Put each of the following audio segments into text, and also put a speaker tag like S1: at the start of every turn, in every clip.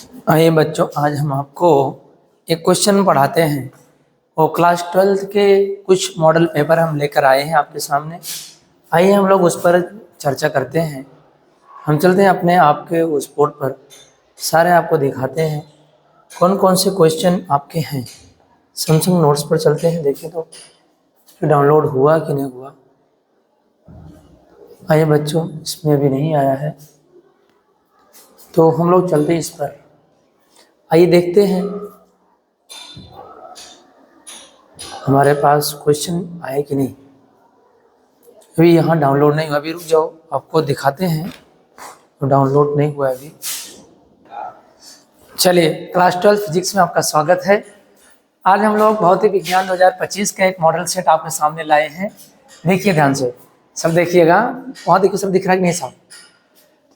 S1: आइए बच्चों, आज हम आपको एक क्वेश्चन पढ़ाते हैं और क्लास 12th के कुछ मॉडल पेपर हम लेकर आए हैं आपके सामने। आइए हम लोग उस पर चर्चा करते हैं। हम चलते हैं अपने आपके उस बोर्ड पर, सारे आपको दिखाते हैं कौन कौन से क्वेश्चन आपके हैं। सैमसंग नोट्स पर चलते हैं, देखें तो डाउनलोड हुआ कि नहीं हुआ। आइए बच्चों, इसमें अभी नहीं आया है तो हम लोग चलते हैं इस पर। आइए देखते हैं हमारे पास क्वेश्चन आए कि नहीं। अभी यहाँ डाउनलोड नहीं हुआ, अभी रुक जाओ, आपको दिखाते हैं। तो डाउनलोड नहीं हुआ अभी। चलिए, क्लास 12 फिजिक्स में आपका स्वागत है। आज हम लोग भौतिक विज्ञान 2025 का एक मॉडल सेट आपके सामने लाए हैं। देखिए ध्यान से, सब देखिएगा। वहाँ देखिए, सब दिख रहा है कि नहीं साहब?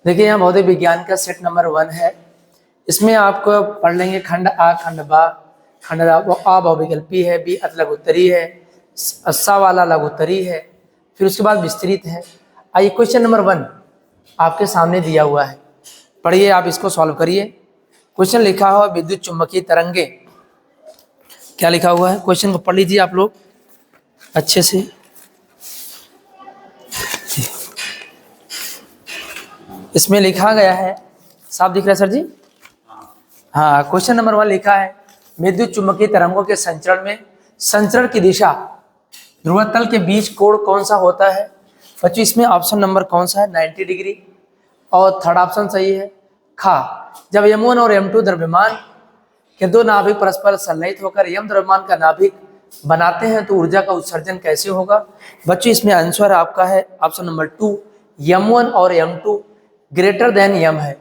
S1: देखिए, यहाँ भौतिक विज्ञान का सेट नंबर 1 है। इसमें आपको पढ़ लेंगे खंड आ, खंड बा। खंड आ बहुविकल्पी है, बी अत लघुत्तरी है, अस्सा वाला लघुत्तरी है, फिर उसके बाद विस्तृत है। आइए, क्वेश्चन नंबर 1 आपके सामने दिया हुआ है, पढ़िए, आप इसको सॉल्व करिए। क्वेश्चन लिखा हुआ विद्युत चुम्बकीय तरंगे। क्या लिखा हुआ है? क्वेश्चन को पढ़ लीजिए आप लोग अच्छे से। इसमें लिखा गया है, साफ दिख रहा है सर जी? हाँ, क्वेश्चन नंबर 1 लिखा है विद्युत चुम्बकीय तरंगों के संचरण में संचरण की दिशा ध्रुव तल के बीच कोण कौन सा होता है? बच्चों, इसमें ऑप्शन नंबर कौन सा है? 90 डिग्री। और थर्ड ऑप्शन सही है, खा। जब M1 और M2 द्रव्यमान के दो नाभिक परस्पर संलयित होकर M द्रव्यमान का नाभिक बनाते हैं तो ऊर्जा का उत्सर्जन कैसे होगा? बच्चों, इसमें आंसर आपका है ऑप्शन नंबर 2, M1 और M2 ग्रेटर देन M है।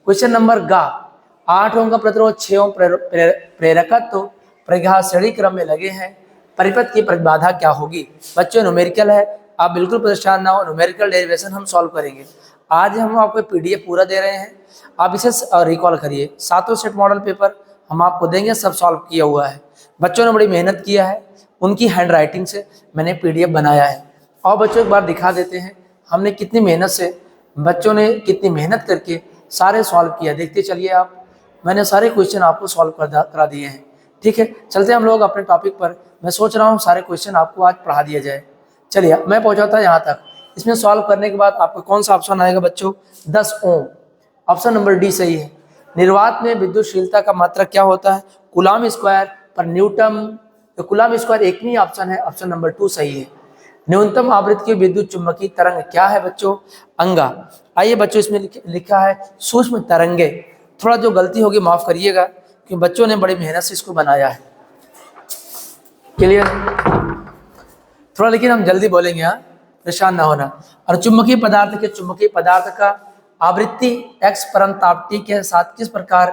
S1: क्वेश्चन नंबर गा, 8 ओम का प्रतिरोध, 6 ओम प्रेरकत्व प्रज्ञा श्रेणी क्रम में लगे हैं, परिपथ की प्रतिबाधा क्या होगी? बच्चों, न्यूमेरिकल है, आप बिल्कुल परेशान ना हो, न्यूमेरिकल डेरिवेशन हम सॉल्व करेंगे। आज हम आपको PDF पूरा दे रहे हैं, आप इसे रिकॉल करिए। 7 सेट मॉडल पेपर हम आपको देंगे, सब सॉल्व किया हुआ है। बच्चों ने बड़ी मेहनत किया है, उनकी हैंड राइटिंग से मैंने PDF बनाया है। और बच्चों, एक बार दिखा देते हैं हमने कितनी मेहनत से, बच्चों ने कितनी मेहनत करके सारे सॉल्व किया। देखते चलिए आप, मैंने सारे क्वेश्चन आपको सॉल्व करा दिए हैं। ठीक है, चलते हम लोग अपने टॉपिक पर। मैं सोच रहा हूँ सारे क्वेश्चन आपको आज पढ़ा दिया जाए। चलिए, मैं पहुँचा था यहाँ तक। इसमें सॉल्व करने के बाद आपको कौन सा ऑप्शन आएगा बच्चों? 10 ओम। ऑप्शन नंबर डी सही है। निर्वात में विद्युतशीलता का मात्रक क्या होता है? कूलम स्क्वायर पर न्यूटन। तो कूलम स्क्वायर एकमी ऑप्शन है, ऑप्शन नंबर 2 सही है। न्यूनतम आवृत्ति की विद्युत चुम्बकीय तरंग क्या है बच्चों? अंगा। आइए बच्चों, इसमें लिखा है सूक्ष्म तरंगे। थोड़ा जो गलती होगी माफ करिएगा, क्योंकि बच्चों ने बड़ी मेहनत से इसको बनाया है। क्लियर? थोड़ा लेकिन हम जल्दी बोलेंगे, हाँ, परेशान ना होना। और चुम्बकीय पदार्थ का आवृत्ति x परम ताप t के साथ किस प्रकार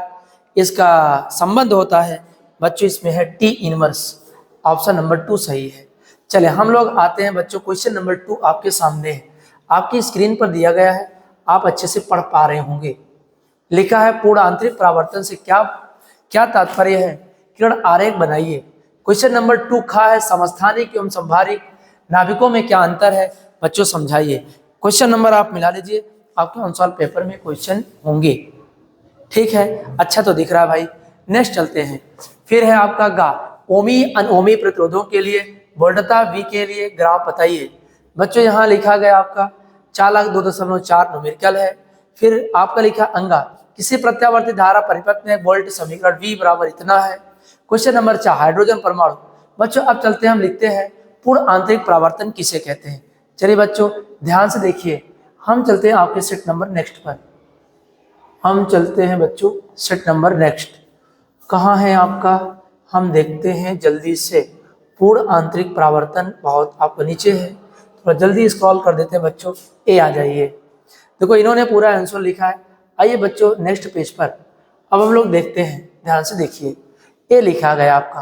S1: इसका संबंध होता है? बच्चों, इसमें है T इनवर्स। ऑप्शन नंबर 2 सही है। चले हम लोग आते हैं बच्चों, क्वेश्चन नंबर 2 आपके सामने है, आपकी स्क्रीन पर दिया गया है, आप अच्छे से पढ़ पा रहे होंगे। लिखा है पूर्ण आंतरिक परावर्तन से क्या क्या तात्पर्य है? किरण आरेख बनाइए। क्वेश्चन नंबर 2 खा है समस्थानिक एवं संभारिक नाभिकों में क्या अंतर है? बच्चों, समझाइए। क्वेश्चन नंबर आप मिला लीजिए, आपके ऑन पेपर में क्वेश्चन होंगे। ठीक है, अच्छा तो दिख रहा है भाई। नेक्स्ट चलते हैं। फिर है आपका गा, ओमी अनओमी प्रतिरोधों के लिए वोल्टता V के लिए ग्राफ बताइए। बच्चों, यहाँ लिखा गया आपका 4,02.4 न्यूमेरिकल है। फिर आपका लिखा अंगा, किसी प्रत्यावर्ती धारा परिपथ में वोल्ट समीकरण V बराबर इतना है। क्वेश्चन नंबर 4 हाइड्रोजन परमाणु। बच्चों, अब चलते हैं, हम लिखते हैं पूर्ण आंतरिक परावर्तन किसे कहते हैं। चलिए बच्चों, ध्यान से देखिए, हम चलते हैं आपके सेट नंबर नेक्स्ट पर। हम चलते हैं बच्चों सेट नंबर नेक्स्ट। कहाँ है आपका? हम देखते हैं जल्दी से। पूर्ण आंतरिक परावर्तन बहुत आपको नीचे है, थोड़ा जल्दी स्क्रॉल कर देते हैं बच्चों। ए आ जाइए। देखो, इन्होंने पूरा आंसर लिखा है। आइए बच्चों, नेक्स्ट पेज पर अब हम लोग देखते हैं, ध्यान से देखिए। ए लिखा गया आपका,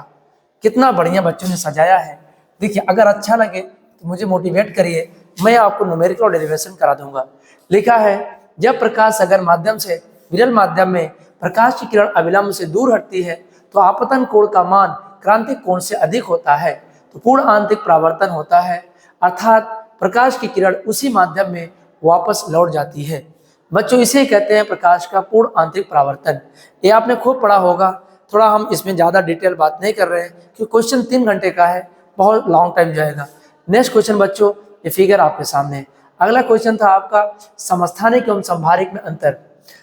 S1: कितना बढ़िया बच्चों ने सजाया है। देखिए, अगर अच्छा लगे तो मुझे मोटिवेट करिए, मैं आपको न्यूमेरिकल डेरिवेशन करा दूंगा। लिखा है जब प्रकाश अगर माध्यम से विरल माध्यम में प्रकाश की किरण अविलंब से दूर हटती है तो आपतन कोण का मान क्रांतिक कोण से अधिक होता है, तो पूर्ण आंतरिक परावर्तन होता है, अर्थात प्रकाश की किरण उसी माध्यम में वापस लौट जाती है। बच्चों इसे कहते हैं प्रकाश का पूर्ण आंतरिक परावर्तन। ये आपने खूब पढ़ा होगा, थोड़ा हम इसमें ज़्यादा डिटेल बात नहीं कर रहे हैं क्योंकि क्वेश्चन 3 घंटे का है, बहुत लॉन्ग टाइम जाएगा। नेक्स्ट क्वेश्चन बच्चों, ये फिगर आपके सामने है। अगला क्वेश्चन था आपका समस्थानिक एवं संभारिक में अंतर।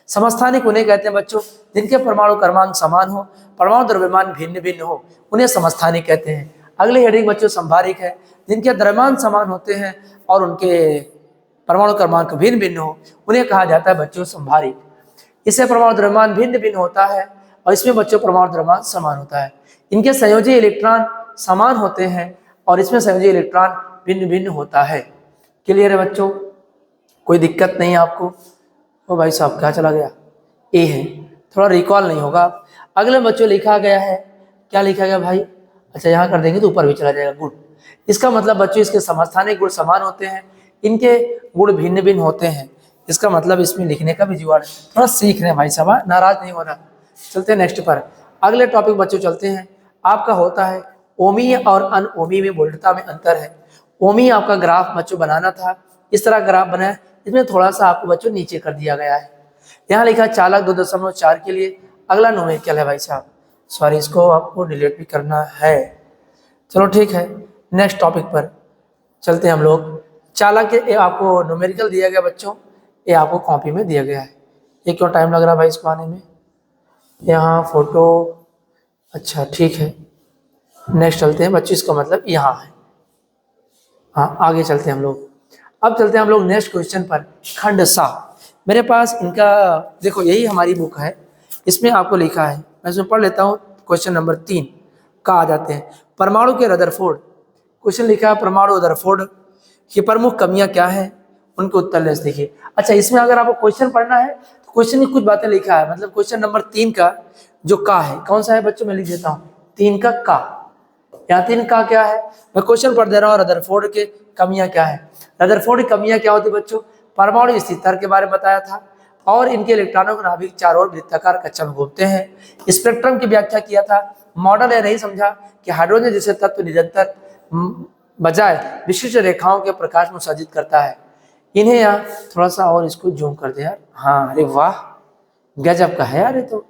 S1: समस्थानिक उन्हें कहते हैं बच्चों जिनके परमाणु क्रमांक समान हो, परमाणु द्रव्यमान भिन्न भिन्न हो, उन्हें समस्थानिक कहते हैं। अगले हेडिंग बच्चों संभारिक है, जिनके द्रव्यमान समान होते हैं और उनके परमाणु क्रमांक भिन्न भिन्न हो, उन्हें कहा जाता है बच्चों संभारिक। इससे परमाणु द्रव्यमान भिन्न भिन्न होता है और इसमें बच्चों परमाणु द्रव्यमान समान होता है। इनके संयोजी इलेक्ट्रॉन समान होते हैं और इसमें संयोजी इलेक्ट्रॉन भिन्न भिन्न होता है। क्लियर है बच्चों, कोई दिक्कत नहीं है आपको? ओ भाई साहब क्या चला गया, ए है, थोड़ा रिकॉल नहीं होगा। अगले बच्चों लिखा गया है, क्या लिखा गया भाई? अच्छा यहाँ कर देंगे तो ऊपर भी चला जाएगा, गुड। इसका मतलब बच्चों इसके समस्थानिक गुण समान होते हैं, इनके गुण भिन्न भिन्न होते हैं। इसका मतलब इसमें लिखने का भी जुगाड़, थोड़ा सीख रहे हैं भाई साहब, नाराज नहीं होना। चलते हैं नेक्स्ट पर। अगले टॉपिक बच्चों चलते हैं, आपका होता है ओमीय और अनओमीय में वोल्टता में अंतर है। ओमीय आपका ग्राफ बच्चों बनाना था, इस तरह ग्राफ बनाया, इसमें थोड़ा सा आपको बच्चों नीचे कर दिया गया है। यहाँ लिखा चालक 2.4 के लिए। अगला न्यूमेरिकल है भाई साहब, सॉरी इसको आपको डिलीट भी करना है। चलो ठीक है, नेक्स्ट टॉपिक पर चलते हैं हम लोग। चालक के आपको न्यूमेरिकल दिया गया बच्चों, ये आपको कॉपी में दिया गया है। ये क्यों टाइम लग रहा है भाई इसको आने में? यहाँ फोटो, अच्छा ठीक है, नेक्स्ट चलते हैं बच्चों, इसका मतलब यहाँ है। हाँ आगे चलते हैं हम लोग। अब चलते हैं हम लोग नेक्स्ट क्वेश्चन पर, खंड सा। मेरे पास इनका देखो यही हमारी बुक है, इसमें आपको लिखा है, मैं इसमें पढ़ लेता हूँ। क्वेश्चन नंबर 3 का आ जाते हैं, परमाणु के रदरफोर्ड। क्वेश्चन लिखा है परमाणु रदरफोर्ड की प्रमुख कमियां क्या है, उनके उत्तर लेंस देखिए। अच्छा इसमें अगर आपको क्वेश्चन पढ़ना है तो क्वेश्चन में कुछ बातें लिखा है, मतलब क्वेश्चन नंबर 3 का जो का है, कौन सा है बच्चों, मैं लिख देता हूँ 3 का। यहाँ 3 का क्या है, मैं क्वेश्चन पढ़ दे रहा हूँ, रदरफोर्ड के कमियां क्या है। रदरफोर्ड की कमियां क्या होती बच्चों, परमाणु स्थिरता के बारे में बताया था, और इनके इलेक्ट्रॉनों के नाभिक चारों ओर वृत्ताकार कक्षा में घूमते हैं। स्पेक्ट्रम की व्याख्या किया था। मॉडल यह नहीं समझा कि हाइड्रोजन जैसे तत्व निरंतर बजाय विशिष्ट रेखाओं के प्रकाश में उत्सर्जित करता है। इन्हें यहाँ थोड़ा सा और इसको जूम कर दे यार, हाँ अरे वाह गजब का है यार ये तो।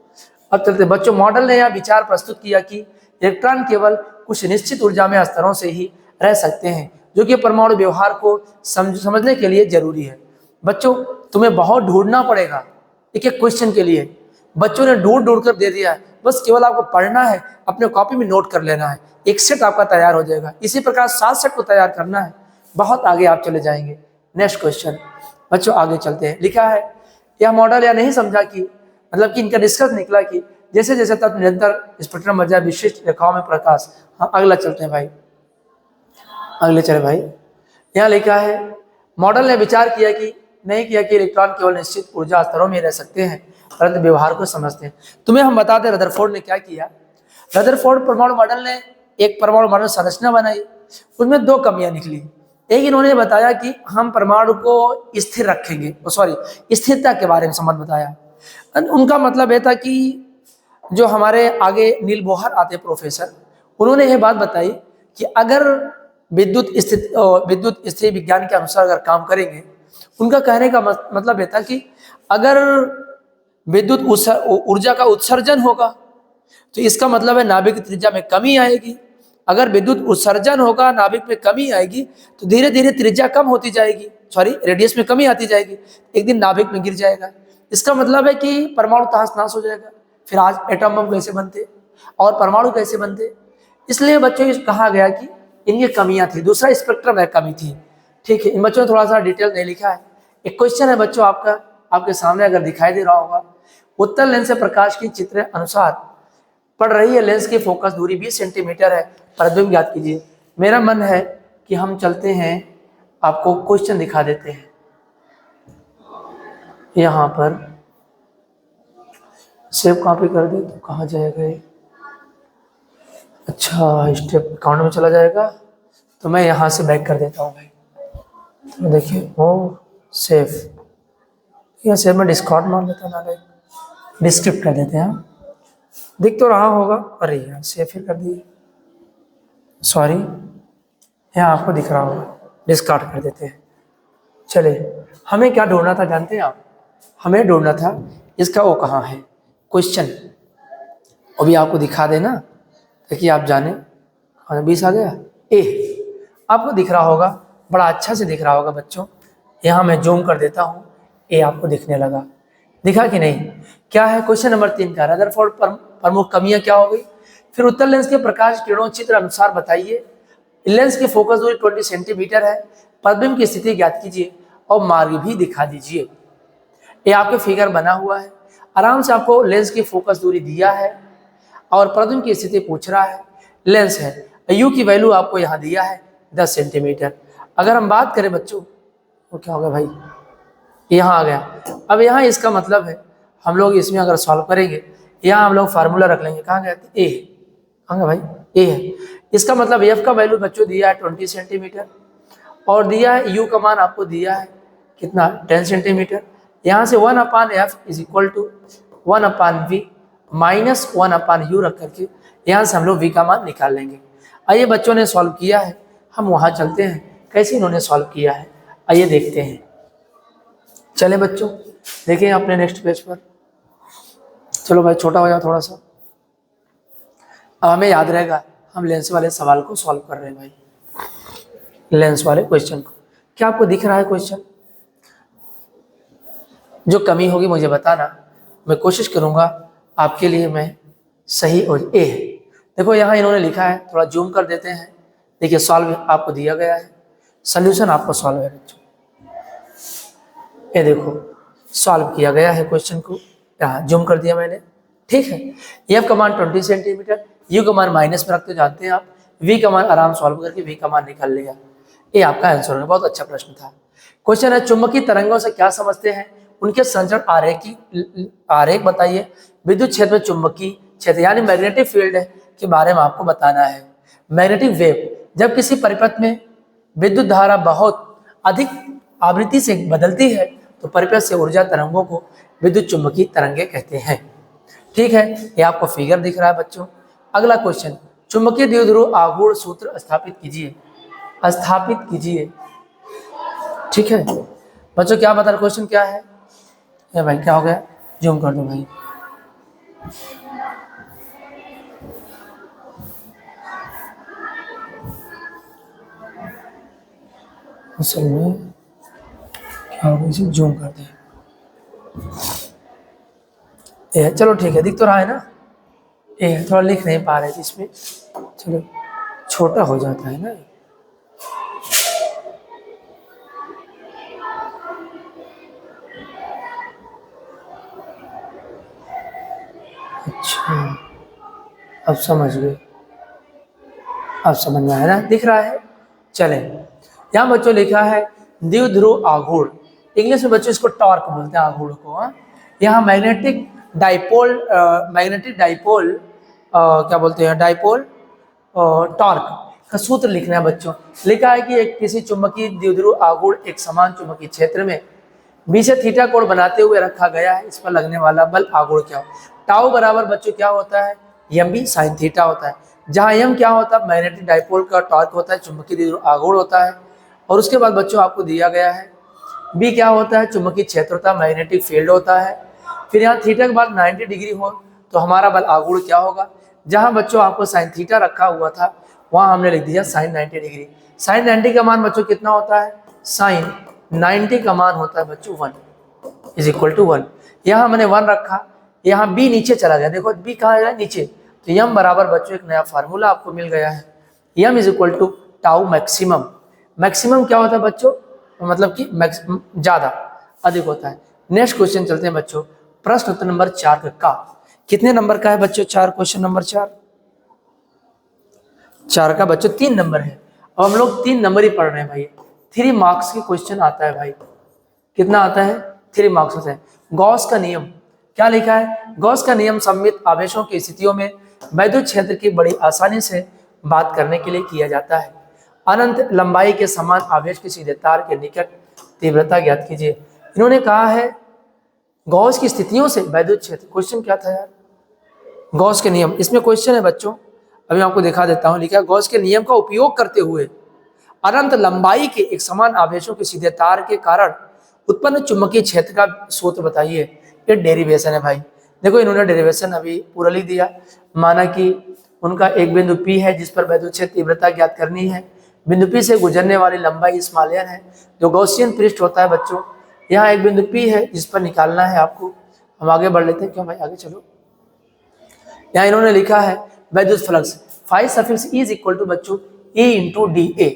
S1: अब चलते बच्चों, मॉडल ने यह विचार प्रस्तुत किया कि इलेक्ट्रॉन केवल कुछ निश्चित ऊर्जा में स्तरों से ही रह सकते हैं, जो कि परमाणु व्यवहार को समझने के लिए जरूरी है। बच्चों तुम्हें बहुत ढूंढना पड़ेगा एक एक क्वेश्चन के लिए, बच्चों ने ढूंढ ढूंढ कर दे दिया है, बस केवल आपको पढ़ना है, अपने कॉपी में नोट कर लेना है, एक सेट आपका तैयार हो जाएगा। इसी प्रकार 7 सेट को तैयार करना है, बहुत आगे आप चले जाएंगे। नेक्स्ट क्वेश्चन बच्चों आगे चलते हैं। लिखा है यह मॉडल या नहीं समझा कि मतलब कि इनका निष्कर्ष निकला कि जैसे जैसे तत्व निरंतर स्पेक्ट्रम बजाय विशिष्ट रेखाओं में प्रकाश। हाँ अगला चलते हैं भाई, अगले चले भाई। यहाँ लिखा है मॉडल ने विचार किया कि नहीं किया कि इलेक्ट्रॉन केवल निश्चित ऊर्जा स्तरों में रह सकते हैं, परंतु व्यवहार को समझते हैं। तुम्हें हम बताते हैं रदरफोर्ड ने क्या किया। रदरफोर्ड परमाणु मॉडल ने एक परमाणु मॉडल संरचना बनाई, उसमें 2 कमियां निकली। एक इन्होंने बताया कि हम परमाणु को स्थिर रखेंगे, सॉरी स्थिरता के बारे में संबंध बताया। उनका मतलब यह था कि जो हमारे आगे नील बोहर आते प्रोफेसर, उन्होंने यह बात बताई कि अगर विद्युत स्थिति विज्ञान के अनुसार अगर काम करेंगे, उनका कहने का मतलब यह था कि अगर विद्युत ऊर्जा का उत्सर्जन होगा तो इसका मतलब है नाभिक की त्रिज्या में कमी आएगी। अगर विद्युत उत्सर्जन होगा, नाभिक में कमी आएगी, तो धीरे धीरे त्रिज्या कम होती जाएगी, सॉरी रेडियस में कमी आती जाएगी, एक दिन नाभिक में गिर जाएगा। इसका मतलब है कि परमाणु तहस नहस हो जाएगा। फिर आज एटम बम कैसे बनते और परमाणु कैसे बनते, इसलिए बच्चों को कहा गया कि इनकी कमियां थी। दूसरा स्पेक्ट्रम में कमी थी, ठीक है। इन बच्चों ने थोड़ा सा डिटेल नहीं लिखा है। एक क्वेश्चन है बच्चों आपका, आपके सामने अगर दिखाई दे रहा होगा, उत्तल लेंस से प्रकाश की चित्र अनुसार पड़ रही है, लेंस की फोकस दूरी 20 सेंटीमीटर है, प्रतिबिंब ज्ञात कीजिए। मेरा मन है कि हम चलते हैं, आपको क्वेश्चन दिखा देते हैं। यहाँ पर सेव कॉपी कर दे तो कहाँ जाएगा ये, अच्छा स्टेप अकाउंट में चला जाएगा, तो मैं यहाँ से बैक कर देता हूँ भाई। तो देखिए वो सेव, या सेव में डिस्काउंट मान लेता हूँ, ना डिस्क्रिप्ट कर देते हैं। दिख तो रहा होगा, अरे यार सेव फिर कर दिए, सॉरी यहाँ आपको दिख रहा होगा, डिस्कार्ड कर देते हैं। चले, हमें क्या ढूंढना था जानते हैं आप, हमें ढूंढना था इसका ओ कहाँ है। क्वेश्चन अभी आपको दिखा देना ताकि आप जाने। 20 आ गया। ए आपको दिख रहा होगा, बड़ा अच्छा से दिख रहा होगा बच्चों। यहाँ मैं जूम कर देता हूँ, ए आपको दिखने लगा, दिखा कि नहीं? क्या है क्वेश्चन नंबर 3 का, रदरफोर्ड प्रमुख कमियां क्या हो गई? फिर उत्तर लेंस के प्रकाश किरणों चित्र अनुसार बताइए। लेंस की फोकस दूरी 20 सेंटीमीटर है, प्रतिबिंब की स्थिति ज्ञात कीजिए और मार्ग भी दिखा दीजिए। ये आपके फिगर बना हुआ है, आराम से आपको लेंस की फोकस दूरी दिया है और प्रतिबिंब की स्थिति पूछ रहा है। लेंस है, यू की वैल्यू आपको यहाँ दिया है 10 सेंटीमीटर। अगर हम बात करें बच्चों, वो क्या होगा भाई, यहाँ आ गया। अब यहाँ इसका मतलब है हम लोग इसमें अगर सॉल्व करेंगे, यहाँ हम लोग फार्मूला रख लेंगे। कहाँ गया? ए है, कहाँ गया भाई? ए है। इसका मतलब एफ का वैल्यू बच्चों दिया है 20 सेंटीमीटर और दिया है यू का मान आपको दिया है कितना? 10 सेंटीमीटर। यहाँ से 1/f is equal to 1/v minus 1/u रख करके यहाँ से हम लोग v का मान निकाल लेंगे। आइए बच्चों ने सॉल्व किया है, हम वहाँ चलते हैं कैसे इन्होंने सॉल्व किया है, आइए देखते हैं। चले बच्चों देखें अपने नेक्स्ट पेज पर। चलो भाई छोटा हो जाओ थोड़ा सा, अब हमें याद रहेगा हम लेंस वाले सवाल को सॉल्व कर रहे हैं भाई, लेंस वाले क्वेश्चन को। क्या आपको दिख रहा है क्वेश्चन? जो कमी होगी मुझे बताना, मैं कोशिश करूंगा आपके लिए मैं सही हो। ए है, देखो यहाँ इन्होंने लिखा है, थोड़ा जूम कर देते हैं। देखिए सॉल्व आपको दिया गया है, सोल्यूशन आपको सॉल्व है बच्चों। ये देखो सॉल्व किया गया है क्वेश्चन को, यहाँ जूम कर दिया मैंने, ठीक है। एफ का मान 20 सेंटीमीटर, यू का मान माइनस में रखते जानते हैं आप, वी का मान आराम सॉल्व करके वी का मान निकाल लिया। ये आपका आंसर है, बहुत अच्छा प्रश्न था। क्वेश्चन है चुंबकीय तरंगों से क्या समझते हैं, उनके संचरण आरेख बताइए। विद्युत क्षेत्र में चुंबकीय क्षेत्र यानी मैग्नेटिक फील्ड के बारे में आपको बताना है। मैग्नेटिक वेव, जब किसी परिपथ में विद्युत धारा बहुत अधिक आवृत्ति से बदलती है तो परिपथ से ऊर्जा तरंगों को विद्युत चुंबकीय तरंगे कहते हैं, ठीक है। ये आपको फिगर दिख रहा है बच्चों। अगला क्वेश्चन, चुंबकीय द्विध्रुव आघूर्ण सूत्र स्थापित कीजिए, स्थापित कीजिए, ठीक है बच्चों। क्या बता रहे, क्वेश्चन क्या है? ये भाई क्या हो गया, जूम कर दो भाई। असल में क्या होगा, इसे जूम कर दे। चलो ठीक है, दिख तो रहा है ना? थोड़ा लिख नहीं पा रहे थे इसमें, चलो छोटा हो जाता है ना। अच्छा अब समझ गए, अब समझ में आया ना, दिख रहा है। चले यहाँ बच्चों लिखा है द्विध्रुव आघूर्ण, इंग्लिश में बच्चों इसको टॉर्क बोलते हैं आघूर्ण को। यहाँ मैग्नेटिक डाइपोल, क्या बोलते हैं, डाइपोल टॉर्क का सूत्र लिखना है बच्चों। लिखा है कि एक किसी चुंबकीय द्विध्रुव आघूर्ण एक समान चुंबकीय क्षेत्र में बी से थीटा कोण बनाते हुए रखा गया है, इस पर लगने वाला बल आघूर्ण क्या हो। टाउ बराबर बच्चों क्या होता है, एम बी साइन थीटा होता है। जहाँ एम क्या होता है, मैग्नेटिक डाइपोल का टॉर्क होता है, चुंबकीय द्विध्रुव आघूर्ण होता है। और उसके बाद बच्चों आपको दिया गया है बी क्या होता है, चुंबकीय क्षेत्र होता है, मैग्नेटिक फील्ड होता है। फिर यहाँ थीटा के बाद 90 डिग्री हो तो हमारा बल आघूर्ण क्या होगा। जहाँ बच्चों आपको साइन थीटा रखा हुआ था वहाँ हमने लिख दिया साइन 90 डिग्री। साइन 90 का मान बच्चों कितना होता है, साइन 90 का मान होता है बच्चों 1 इज इक्वल टू 1। यहाँ मैंने 1 रखा, यहाँ बी नीचे चला गया, देखो बी कहाँ गया, नीचे। तो यम बराबर बच्चों एक नया फार्मूला आपको मिल गया है, यम is equal to tau maximum. Maximum क्या होता है बच्चों, मतलब कि ज्यादा अधिक होता है। नेक्स्ट क्वेश्चन चलते हैं बच्चों, प्रश्न उत्तर नंबर 4 का कितने नंबर का है बच्चों, 4, क्वेश्चन नंबर 4 का बच्चों 3 नंबर है। अब हम लोग 3 नंबर ही पढ़ रहे हैं भाई, 3 मार्क्स की क्वेश्चन आता है भाई। कितना आता है, 3 मार्क्स है। गॉस का नियम क्या लिखा है, गॉस का नियम सममित आवेशों की स्थितियों में वैद्युत क्षेत्र की बड़ी आसानी से बात करने के लिए किया जाता है। अनंत लंबाई के समान आवेश के सीधे तार के निकट तीव्रता ज्ञात कीजिए। इन्होंने कहा है गॉस की स्थितियों से वैद्युत क्षेत्र, क्वेश्चन क्या था यार, गॉस के नियम। इसमें क्वेश्चन है बच्चों, अभी आपको दिखा देता हूं, लिखा है गॉस के नियम का उपयोग करते हुए अनंत लंबाई के एक समान आवेशों के सीधे तार के कारण उत्पन्न चुंबकीय क्षेत्र का सूत्र बताइए। ये डेरिवेशन है भाई। देखो इन्होंने डेरिवेशन अभी पूरा लिख दिया। माना कि उनका एक बिंदु P है जिस पर विद्युत क्षेत्र तीव्रता ज्ञात करनी है। बिंदु P से गुजरने वाली लंबाई स्मॉल n है जो गॉसियन पृष्ठ होता है बच्चों। यहाँ एक बिंदु P है जिस पर निकालना है आपको। हम आगे बढ़ लेते हैं, क्यों भाई, आगे चलो। यहाँ इन्होंने लिखा है विद्युत flux phi suffix is equal to बच्चों E इंटू डी ए।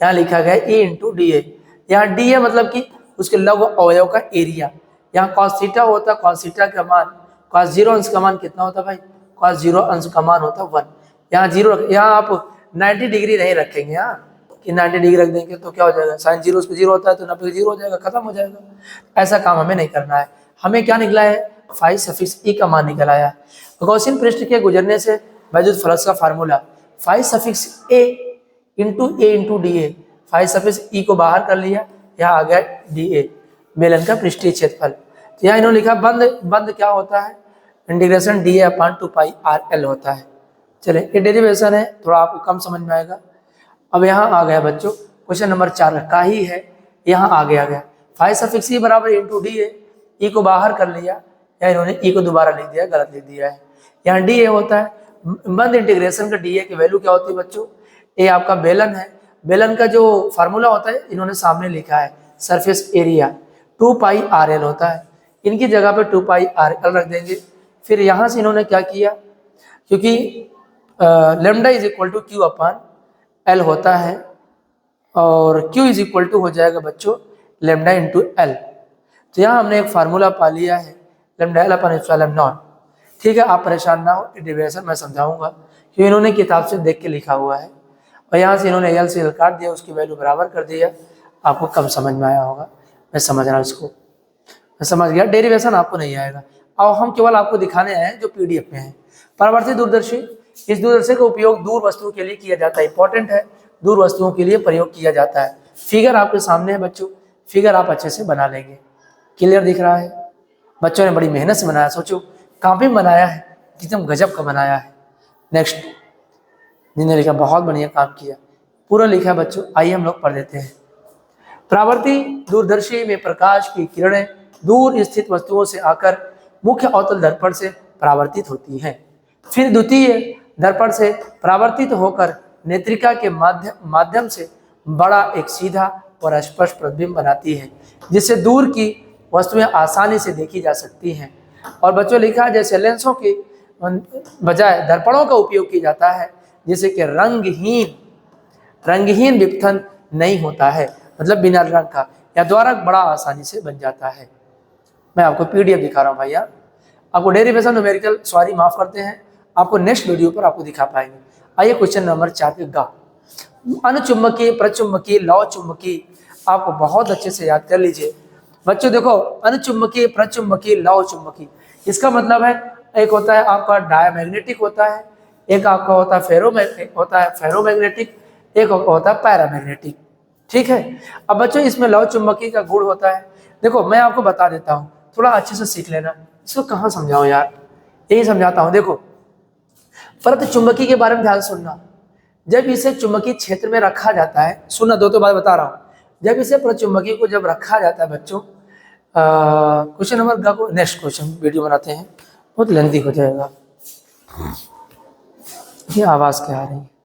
S1: यहाँ लिखा गया E इंटू डी ए। यहाँ डी ए मतलब कि उसके लघु अवयव का एरिया। यहाँ कॉस थीटा होता है, कॉस थीटा का मान, कॉस 0 अंश का मान कितना होता है भाई, कॉस 0 अंश का मान होता है 1। यहाँ 0, यहाँ आप 90 डिग्री नहीं रखेंगे, यहाँ कि 90 डिग्री रख देंगे तो क्या हो जाएगा, साइन 0 उसको 0 होता है तो 90 0 हो जाएगा, खत्म हो जाएगा। ऐसा काम हमें नहीं करना है। हमें क्या निकला है, फाई सफिक्स ई का मान निकल आया। गॉसियन पृष्ठ के गुजरने से विद्युत फ्लक्स का formula phi suffix A into D A. Phi suffix E को बाहर कर लिया, यहाँ आ गया डी ए, बेलन का पृष्ठीय क्षेत्रफल। तो यहाँ इन्होंने लिखा बंद क्या होता है, integration D A upon 2 pi R L होता है। चले, ये डेरिवेशन है, थोड़ा आपको कम समझ में आएगा। अब यहाँ आ गया बच्चों क्वेश्चन नंबर 4 का ही है, यहाँ आगे आ गया फाई सफिक्स ई बराबर इंटू डी ए। ई को बाहर कर लिया, या इन्होंने ई को दोबारा लिख दिया, गलत लिख दिया है। यहाँ डी ए होता है, बंद इंटीग्रेशन का डी ए की वैल्यू क्या होती है बच्चों, ए आपका बेलन है। बेलन का जो फार्मूला होता है इन्होंने सामने लिखा है सरफेस एरिया 2 पाई आर एल होता है। इनकी जगह पे 2 पाई आर एल रख देंगे। फिर यहाँ से इन्होंने क्या किया, क्योंकि lambda is equal to Q upon L होता है और क्यू इज इक्वल टू हो जाएगा बच्चों लेमडा इंटू एल। तो यहाँ हमने एक फार्मूला पा लिया है lambda L upon epsilon not. ठीक है, आप परेशान ना हो, डेरिवेशन मैं समझाऊंगा क्योंकि इन्होंने किताब से देख के लिखा हुआ है और यहाँ से इन्होंने एल से एल काट दिया, उसकी वैल्यू बराबर कर दिया। आपको कम समझ में आया होगा, मैं समझ रहा हूँ इसको, मैं समझ गया। डेरिवेशन आपको नहीं आएगा, और हम केवल आपको दिखाने आए हैं जो पीडीएफ में है। परावर्तित दूरदर्शी, इस दूरदर्शी का उपयोग दूर वस्तुओं के लिए किया जाता है। इंपॉर्टेंट है, दूर वस्तुओं के लिए प्रयोग किया जाता है। फिगर आपके सामने है बच्चों, फिगर आप अच्छे से बना लेंगे। क्लियर दिख रहा है? बच्चों ने बड़ी मेहनत से बनाया, सोचो कॉपी में बनाया है, एकदम गजब का बनाया है। नेक्स्ट, जिन्हें लिखा बहुत बढ़िया काम किया, पूरा लिखा है बच्चों। आइए हम लोग पढ़ देते हैं। परावर्ती दूरदर्शी में प्रकाश की किरणें दूर स्थित वस्तुओं से आकर मुख्य अवतल दर्पण से परावर्तित होती हैं, फिर द्वितीय दर्पण से परावर्तित होकर नेत्रिका के माध्यम से बड़ा एक सीधा और स्पष्ट प्रतिबिंब बनाती है, जिससे दूर की वस्तुएं आसानी से देखी जा सकती हैं। और बच्चों लिखा है जैसे लेंसों के बजाय दर्पणों का उपयोग किया जाता है, जिससे कि रंगहीन विपथन नहीं होता है, मतलब बिना रंग का, या द्वारा बड़ा आसानी से बन जाता है। मैं आपको पीडीएफ दिखा रहा हूँ भैया, आपको डेरिवेशन न्यूमेरिकल सॉरी माफ करते हैं, आपको नेक्स्ट वीडियो पर आपको दिखा पाएंगे। आइए क्वेश्चन नंबर 4 के गा। अनुचुंबकीय, प्रचुंबकीय, लौ चुंबकीय, आपको बहुत अच्छे से याद कर लीजिए बच्चों। देखो अनुचुंबकीय, प्रचुंबकीय, लौ चुंबकीय, इसका मतलब है एक होता है आपका डायमैग्नेटिक होता है, एक आपका होता है फेरोमैग्नेटिक, एक होता है पैरामैग्नेटिक। ठीक है, अब बच्चों इसमें लौ चुंबकीय का गुण होता है। देखो मैं आपको बता देता हूँ, थोड़ा अच्छे से सीख लेना। इसको कहाँ समझाऊं यार, यही समझाता हूँ। देखो परत चुंबकीय के बारे में ध्यान सुनना। जब इसे चुंबकीय क्षेत्र में रखा जाता है, सुनना, दो बात बता रहा हूँ। जब इसे प्रचुंबकीय को जब रखा जाता है बच्चों, क्वेश्चन नंबर गा को नेक्स्ट क्वेश्चन वीडियो बनाते हैं, बहुत लेंथी हो जाएगा। ये आवाज़ क्या आ रही है?